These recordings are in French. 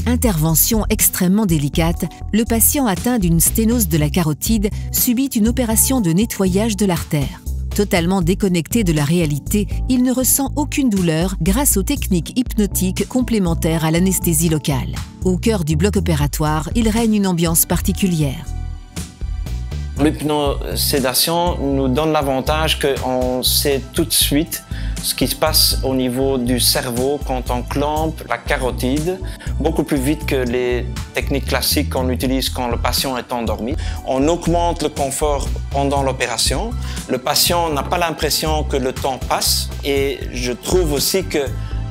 Intervention extrêmement délicate, le patient atteint d'une sténose de la carotide subit une opération de nettoyage de l'artère. Totalement déconnecté de la réalité, il ne ressent aucune douleur grâce aux techniques hypnotiques complémentaires à l'anesthésie locale. Au cœur du bloc opératoire, il règne une ambiance particulière. L'hypnosédation nous donne l'avantage qu'on sait tout de suite ce qui se passe au niveau du cerveau quand on clampe la carotide, beaucoup plus vite que les techniques classiques qu'on utilise quand le patient est endormi. On augmente le confort pendant l'opération. Le patient n'a pas l'impression que le temps passe et je trouve aussi que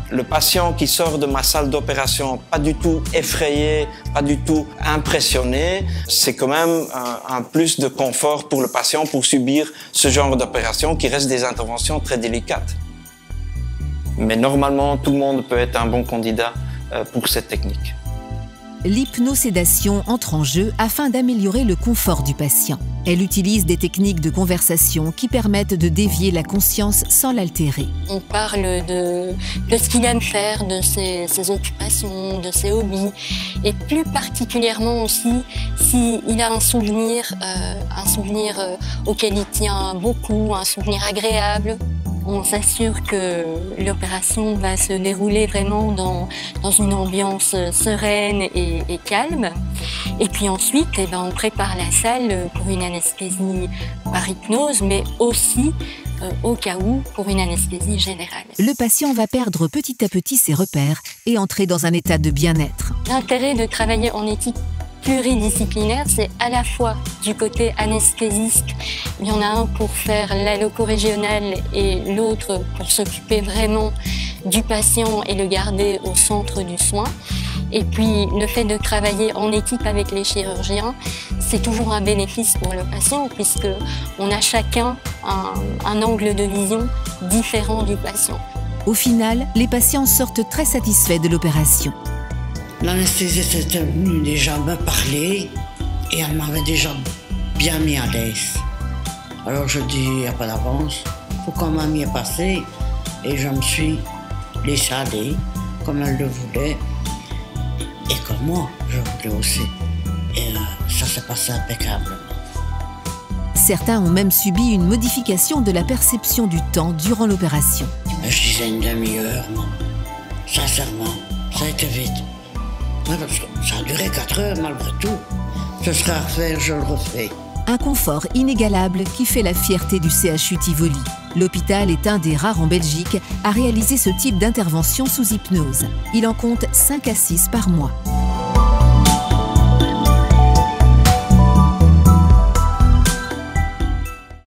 le patient qui sort de ma salle d'opération, pas du tout effrayé, pas du tout impressionné, c'est quand même un plus de confort pour le patient pour subir ce genre d'opération qui reste des interventions très délicates. Mais normalement, tout le monde peut être un bon candidat pour cette technique. L'hypnosédation entre en jeu afin d'améliorer le confort du patient. Elle utilise des techniques de conversation qui permettent de dévier la conscience sans l'altérer. On parle de ce qu'il aime faire, de ses occupations, de ses hobbies, et plus particulièrement aussi s'il a un souvenir auquel il tient beaucoup, un souvenir agréable. On s'assure que l'opération va se dérouler vraiment dans une ambiance sereine et calme. Et puis ensuite, on prépare la salle pour une anesthésie par hypnose, mais aussi, au cas où, pour une anesthésie générale. Le patient va perdre petit à petit ses repères et entrer dans un état de bien-être. L'intérêt de travailler en équipe pluridisciplinaire, c'est à la fois du côté anesthésiste, il y en a un pour faire l'alloco-régional et l'autre pour s'occuper vraiment du patient et le garder au centre du soin. Et puis le fait de travailler en équipe avec les chirurgiens, c'est toujours un bénéfice pour le patient puisqu'on a chacun un angle de vision différent du patient. Au final, les patients sortent très satisfaits de l'opération. L'anesthésiste était venue déjà me parler et elle m'avait déjà bien mis à l'aise. Alors je dis, il n'y a pas d'avance, il faut quand même y passer. Et je me suis laissée aller comme elle le voulait et comme moi je voulais aussi. Et ça s'est passé impeccablement. Certains ont même subi une modification de la perception du temps durant l'opération. Je disais une demi-heure, moi. Sincèrement, ça a été vite. Ouais, parce que ça a duré 4 heures malgré tout. Ce sera à refaire, je le refais. Un confort inégalable qui fait la fierté du CHU Tivoli. L'hôpital est un des rares en Belgique à réaliser ce type d'intervention sous hypnose. Il en compte 5 à 6 par mois.